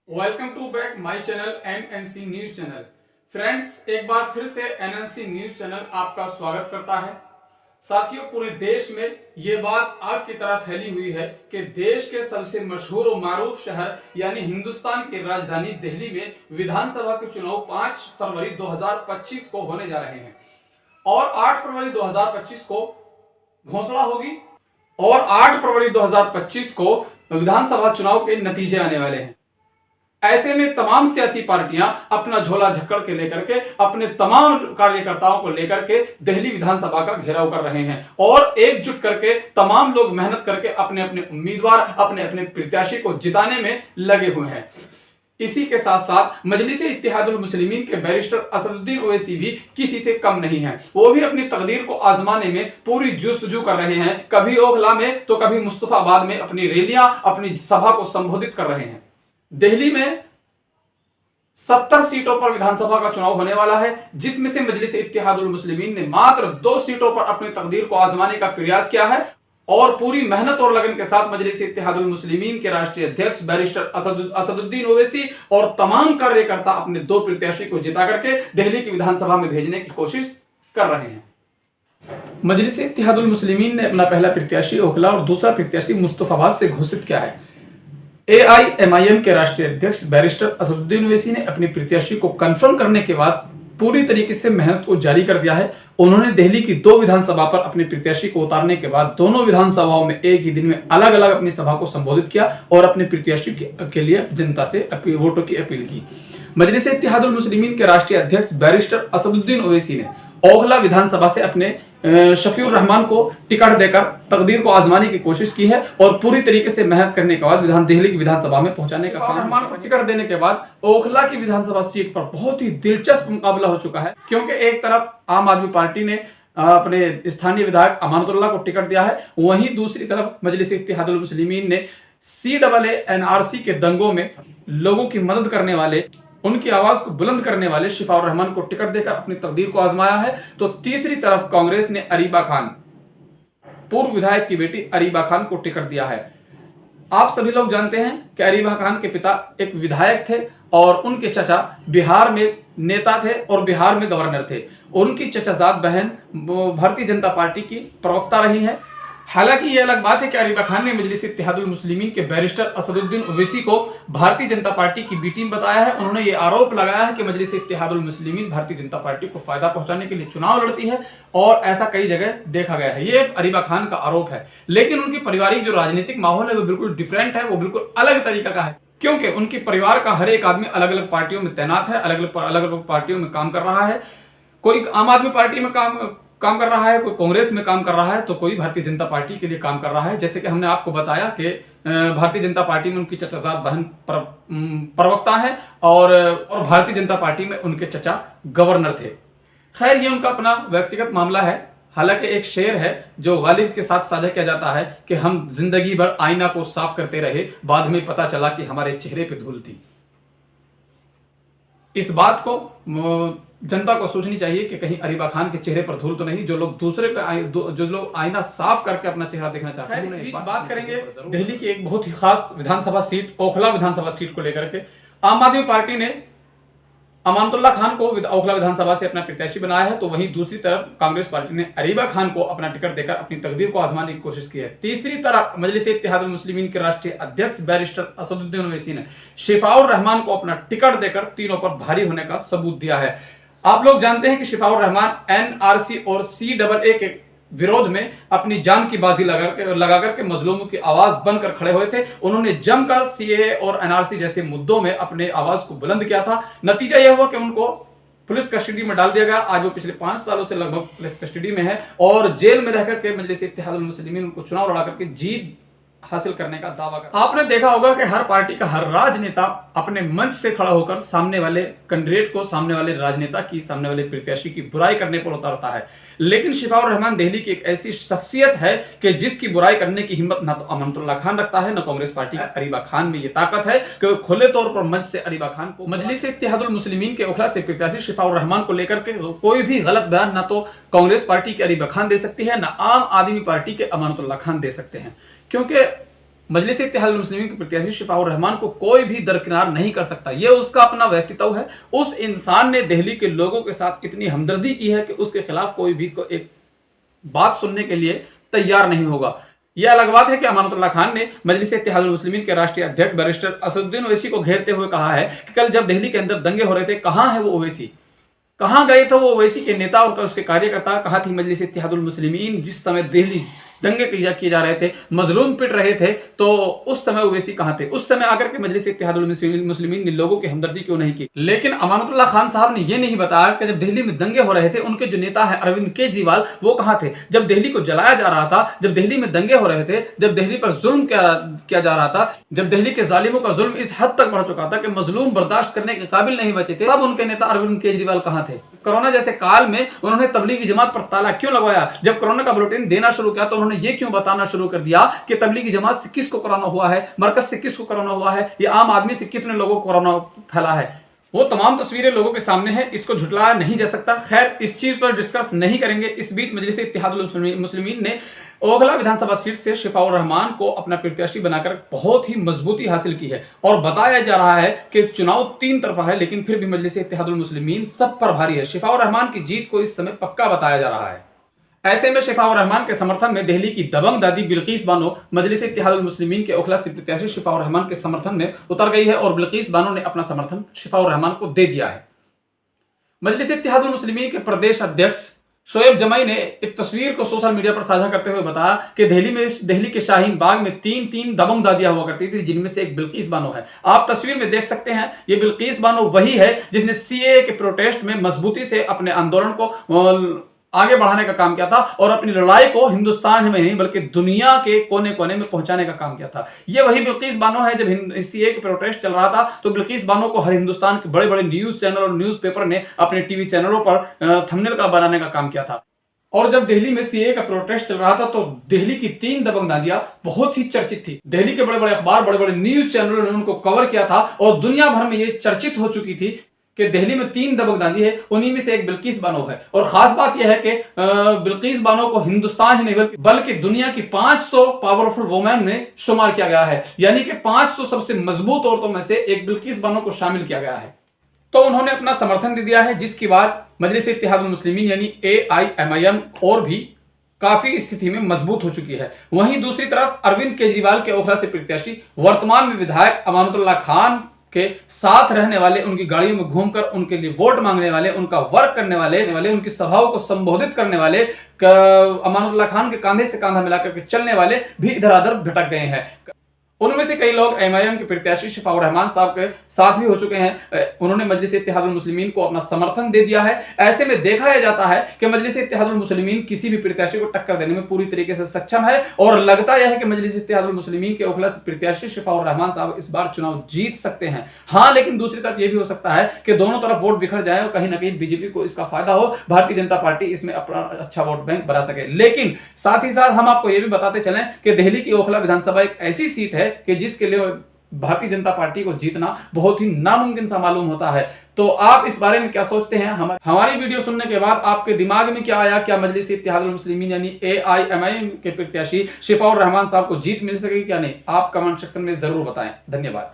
Welcome to back my channel NNC news channel. Friends, एक बार फिर से एनएनसी न्यूज चैनल आपका स्वागत करता है। साथियों, पूरे देश में ये बात आग की तरह फैली हुई है कि देश के सबसे मशहूर और मारूफ शहर यानी हिंदुस्तान की राजधानी दिल्ली में विधानसभा के चुनाव 5 फरवरी 2025 को होने जा रहे हैं और 8 फरवरी 2025 को घोषणा होगी और 8 फरवरी 2025 को विधानसभा चुनाव के नतीजे आने वाले हैं। ऐसे में तमाम सियासी पार्टियां अपना झोला झक्कड़ के लेकर के अपने तमाम कार्यकर्ताओं को लेकर के दिल्ली विधानसभा का घेराव कर रहे हैं और एकजुट करके तमाम लोग मेहनत करके अपने अपने उम्मीदवार अपने अपने प्रत्याशी को जिताने में लगे हुए हैं। इसी के साथ साथ मजलिस-ए-इत्तेहादुल मुस्लिमीन के बैरिस्टर असदुद्दीन ओवैसी भी किसी से कम नहीं है। वो भी अपनी तकदीर को आजमाने में पूरी जुस्तजू कर रहे हैं। कभी ओखला में तो कभी मुस्तफाबाद में अपनी रैलियां अपनी सभा को संबोधित कर रहे हैं। दिल्ली में 70 सीटों पर विधानसभा का चुनाव होने वाला है, जिसमें से मजलिस-ए-इत्तेहादुल मुस्लिमीन ने मात्र 2 सीटों पर अपनी तकदीर को आजमाने का प्रयास किया है और पूरी मेहनत और लगन के साथ मजलिस-ए-इत्तेहादुल मुस्लिमीन के राष्ट्रीय अध्यक्ष बैरिस्टर असदुद्दीन ओवैसी और तमाम कार्यकर्ता अपने 2 प्रत्याशी को जिता करके दिल्ली की विधानसभा में भेजने की कोशिश कर रहे हैं। मजलिस-ए-इत्तेहादुल मुस्लिमीन ने अपना पहला प्रत्याशी ओखला और दूसरा प्रत्याशी मुस्तफाबाद से घोषित किया है। AIMIM के राष्ट्रीय अध्यक्ष बैरिस्टर असदुद्दीन ओवैसी ने अपनी प्रत्याशी को कंफर्म करने के बाद पूरी तरीके से मेहनत को जारी कर दिया है। उन्होंने दिल्ली की 2 विधानसभा पर अपने प्रत्याशी को उतारने के बाद दोनों विधानसभाओं में एक ही दिन में अलग अलग अपनी सभा को संबोधित किया और अपने प्रत्याशी के लिए जनता से वोटों की अपील की। मजलिस-ए-इत्तेहादुल मुस्लिमीन के राष्ट्रीय अध्यक्ष बैरिस्टर असदुद्दीन ओवैसी ने ओखला विधानसभा से अपने शफीउर रहमान को टिकट देकर तकदीर को आजमाने की कोशिश की है और पूरी तरीके से मेहनत करने के बाद दिल्ली की विधानसभा में पहुंचाने का काम। रहमान को टिकट देने के बाद ओखला की विधानसभा सीट पर बहुत ही दिलचस्प मुकाबला हो चुका है, क्योंकि एक तरफ आम आदमी पार्टी ने अपने स्थानीय विधायक अमानतुल्लाह को टिकट दिया है, वहीं दूसरी तरफ मजलिस-ए-इत्तेहादुल मुस्लिमीन ने CAA NRC के दंगों में लोगों की मदद करने वाले, उनकी आवाज को बुलंद करने वाले शिफाउर रहमान को टिकट देकर अपनी तकदीर को आजमाया है। तो तीसरी तरफ कांग्रेस ने अरीबा खान, पूर्व विधायक की बेटी अरीबा खान को टिकट दिया है। आप सभी लोग जानते हैं कि अरीबा खान के पिता एक विधायक थे और उनके चचा बिहार में नेता थे और बिहार में गवर्नर थे। उनकी चचाजाद बहन भारतीय जनता पार्टी की प्रवक्ता रही है। हालांकि ये अलग बात है कि अरीबा खान ने मजलिस-ए-इत्तेहादुल मुस्लिमीन के बैरिस्टर असदुद्दीन ओवैसी को भारतीय जनता पार्टी की बी टीम बताया है। उन्होंने ये आरोप लगाया है कि मजलिस-ए-इत्तेहादुल मुस्लिमीन भारतीय जनता पार्टी को फायदा पहुंचाने के लिए चुनाव लड़ती है और ऐसा कई जगह देखा गया है। ये अरीबा खान का आरोप है, लेकिन उनकी पारिवारिक जो राजनीतिक माहौल है वो बिल्कुल डिफरेंट है, वो बिल्कुल अलग तरीका का है, क्योंकि उनके परिवार का हर एक आदमी अलग अलग पार्टियों में तैनात है, अलग अलग पार्टियों में काम कर रहा है। कोई आम आदमी पार्टी में काम कर रहा है, कोई कांग्रेस में काम कर रहा है, तो कोई भारतीय जनता पार्टी के लिए काम कर रहा है। जैसे कि हमने आपको बताया कि भारतीय जनता पार्टी में उनकी चचाजाद बहन प्रवक्ता है और भारतीय जनता पार्टी में उनके चचा गवर्नर थे। खैर, ये उनका अपना व्यक्तिगत मामला है। हालांकि एक शेर है जो गालिब के साथ साझा किया जाता है कि हम जिंदगी भर आईना को साफ करते रहे, बाद में पता चला कि हमारे चेहरे पे धूल थी। इस बात को जनता को सोचनी चाहिए कि कहीं अरीबा खान के चेहरे पर धूल तो नहीं। जो लोग जो लोग आईना साफ करके अपना चेहरा देखना चाहते हैं। इस बीच बात करेंगे दिल्ली की एक बहुत ही खास विधानसभा सीट, ओखला विधानसभा सीट को लेकर के। आम आदमी पार्टी ने अमानतुल्लाह खान को ओखला विधानसभा से अपना प्रत्याशी बनाया है, तो वहीं दूसरी तरफ कांग्रेस पार्टी ने अरीबा खान को अपना टिकट देकर अपनी तकदीर को आजमाने की कोशिश की है। तीसरी तरफ मजलिस-ए-इत्तेहादुल मुस्लिमीन के राष्ट्रीय अध्यक्ष बैरिस्टर असदुद्दीन ओवैसी ने शिफाउर रहमान को अपना टिकट देकर तीनों पर भारी होने का सबूत दिया है। आप लोग जानते हैं कि शिफाउर रहमान NRC और CAA के विरोध में अपनी जान की बाजी लगा करके मजलूमों की आवाज बनकर खड़े हुए थे। उन्होंने जमकर CAA और NRC जैसे मुद्दों में अपने आवाज को बुलंद किया था। नतीजा यह हुआ कि उनको पुलिस कस्टडी में डाल दिया गया। आज वो पिछले 5 सालों से लगभग पुलिस कस्टडी में है और जेल में रहकर के मजलिस-ए-इत्तेहादुल मुस्लिमीन उनको चुनाव लड़ा करके जीत हासिल करने का दावा कर। आपने देखा होगा कि हर पार्टी का हर राजनेता अपने मंच से खड़ा होकर सामने वाले कैंडिडेट को, सामने वाले राजनेता की, सामने वाले प्रत्याशी की बुराई करने पर उतरता है। लेकिन शिफाउर रहमान दिल्ली की एक ऐसी शख्सियत है कि जिसकी बुराई करने की हिम्मत ना तो अमानतुल्लाह खान रखता है, ना कांग्रेस पार्टी का अरीबा खान में ये ताकत है कि वो खुले तौर पर मंच से अरीबा खान को, मजलिस-ए-इत्तेहादुल मुस्लिमीन के ओखला से प्रत्याशी शिफाउर रहमान को लेकर के कोई भी गलत बयान ना तो कांग्रेस पार्टी के अरीबा खान दे सकती है, ना आम आदमी पार्टी के अमानतुल्लाह खान दे सकते हैं। क्योंकि मजलिस इत्तेहादुल मुस्लिमीन के प्रत्याशी शिफाउर रहमान को कोई भी दरकिनार नहीं कर सकता। यह उसका अपना व्यक्तित्व है। उस इंसान ने दिल्ली के लोगों के साथ इतनी हमदर्दी की है कि उसके खिलाफ कोई भी एक बात सुनने के लिए तैयार नहीं होगा। यह अलग बात है कि अमानतुल्लाह खान ने मजलिस इत्तेहादुल मुस्लिमीन के राष्ट्रीय अध्यक्ष बैरिस्टर असदुद्दीन ओवैसी को घेरते हुए कहा है कि कल जब दिल्ली के अंदर दंगे हो रहे थे, कहां है वो ओवैसी, कहां गए थे वो ओवैसी के नेता और उसके कार्यकर्ता, कहा थी मजलिस इत्तेहादुल मुस्लिमीन जिस समय दिल्ली दंगे किए जा रहे थे, मजलूम पिट रहे थे, तो उस समय ओवैसी कहां थे? उस समय आकर के मजलिस इत्तेहादुल मुस्लिमीन ने लोगों की हमदर्दी क्यों नहीं की? लेकिन अमानतुल्लाह खान साहब ने यह नहीं बताया कि जब दिल्ली में दंगे हो रहे थे, उनके जो नेता है अरविंद केजरीवाल, वो कहां थे? जब दिल्ली को जलाया जा रहा था, जब दिल्ली में दंगे हो रहे थे, जब दिल्ली पर जुल्म किया जा रहा था, जब दिल्ली के जालिमों का जुल्म इस हद तक बढ़ चुका था कि मजलूम बर्दाश्त करने के काबिल नहीं बचे थे, तब उनके नेता अरविंद केजरीवाल कहां थे? कोरोना जैसे काल में उन्होंने तबलीगी जमात पर ताला क्यों लगवाया? जब कोरोना का बुलेटिन देना शुरू किया तो उन्होंने ये क्यों बताना शुरू कर दिया कि तबलीगी जमात से किसको कोरोना हुआ है, मरकज से किसको कोरोना हुआ है, या आम आदमी से कितने लोगों को कोरोना फैला है? वो तमाम तस्वीरें लोगों के सामने है, इसको झुटलाया नहीं जा सकता। खैर, इस चीज पर डिस्कस नहीं करेंगे। इस बीच मजलिस इत्तेहादुल मुस्लिमीन ने ओखला विधानसभा सीट से शिफाउर रहमान को अपना प्रत्याशी बनाकर बहुत ही मजबूती हासिल की है और बताया जा रहा है कि चुनाव 3 तरफा है, लेकिन फिर भी मजलिस इत्तेहादुल मुस्लिमीन सब पर भारी है। शिफाउर रहमान की जीत को इस समय पक्का बताया जा रहा है। ऐसे में शिफाउर रहमान के समर्थन में दिल्ली की दबंग दादी बिल्किस बानो मजलिस इत्तेहादुल मुस्लिमीन के ओखला से प्रत्याशी शिफाउर रहमान के समर्थन में उतर गई है और बिल्किस बानो ने अपना समर्थन शिफाउर रहमान को दे दिया है। मजलिस इत्तेहादुल मुस्लिमीन के प्रदेश अध्यक्ष शोएब जमाई ने एक तस्वीर को सोशल मीडिया पर साझा करते हुए बताया कि दिल्ली के शाहीन बाग में 3 दबंग दादियां हुआ करती थी, जिनमें से एक बिल्किस बानो है। आप तस्वीर में देख सकते हैं, ये बिल्किस बानो वही है जिसने सीएए के प्रोटेस्ट में मजबूती से अपने आंदोलन को आगे बढ़ाने का काम किया था और अपनी लड़ाई को हिंदुस्तान में नहीं बल्कि दुनिया के कोने कोने में पहुंचाने का काम किया था। ये वही बिल्किस बानो है। जब सीएए के प्रोटेस्ट चल रहा था तो बिल्किस बानो को हर हिंदुस्तान के बड़े बड़े न्यूज चैनल और न्यूज़पेपर ने अपने टीवी चैनलों पर थंबनेल का बनाने का काम किया था। और जब दिल्ली में सीएए का प्रोटेस्ट चल रहा था तो दिल्ली की 3 दबंग दादियां बहुत ही चर्चित थी। दिल्ली के बड़े बड़े अखबार, बड़े बड़े न्यूज चैनलों ने उनको कवर किया था और दुनिया भर में ये चर्चित हो चुकी थी कि दिल्ली में 3 दबंग दादी है, उन्हीं में से एक बिल्किस बानो है। और खास बात यह है कि बिल्किस बानो को हिंदुस्तान ही नहीं बल्कि दुनिया की 500 पावरफुल वुमेन में शुमार किया गया है, यानी कि 500 सबसे मजबूत औरतों में से एक बिल्किस बानो को शामिल किया गया है। तो उन्होंने अपना समर्थन दे दिया है, जिसके बाद मजलिस इत्तेहादुल मुस्लिमीन यानी AIMIM और भी काफी स्थिति में मजबूत हो चुकी है। वहीं दूसरी तरफ अरविंद केजरीवाल के ओखला से प्रत्याशी वर्तमान में विधायक अमानतुल्लाह खान के साथ रहने वाले, उनकी गाड़ियों में घूमकर उनके लिए वोट मांगने वाले, उनका वर्क करने वाले, उनकी सभाओं को संबोधित करने वाले, अमानतुल्लाह खान के कांधे से कांधा मिलाकर के चलने वाले भी इधर उधर भटक गए हैं। उनमें से कई लोग MIM के प्रत्याशी शिफाउर रहमान साहब के साथ भी हो चुके हैं। उन्होंने मजलिस इत्तेहादुल मुस्लिमीन को अपना समर्थन दे दिया है। ऐसे में देखा यह जाता है कि मजलिस इत्तेहादुल मुस्लिमीन किसी भी प्रत्याशी को टक्कर देने में पूरी तरीके से सक्षम है और लगता यह है कि मजलिस इत्तेहादुल मुस्लिमीन के ओखला से प्रत्याशी शिफाउर रहमान साहब इस बार चुनाव जीत सकते हैं। हाँ, लेकिन दूसरी तरफ यह भी हो सकता है कि दोनों तरफ वोट बिखर जाए और कहीं ना कहीं बीजेपी को इसका फायदा हो, भारतीय जनता पार्टी इसमें अपना अच्छा वोट बैंक बना सके। लेकिन साथ ही साथ हम आपको यह भी बताते चलें कि दिल्ली की ओखला विधानसभा एक ऐसी सीट है कि जिसके लिए भारतीय जनता पार्टी को जीतना बहुत ही नामुमकिन सा मालूम होता है। तो आप इस बारे में क्या सोचते हैं? हमारी वीडियो सुनने के बाद आपके दिमाग में क्या आया? क्या मजलिस इत्तेहादुल मुस्लिमीन यानी AIMIM के प्रत्याशी शिफाउर रहमान साहब को जीत मिल सकेगी क्या नहीं? आप कमेंट सेक्शन में जरूर बताएं। धन्यवाद।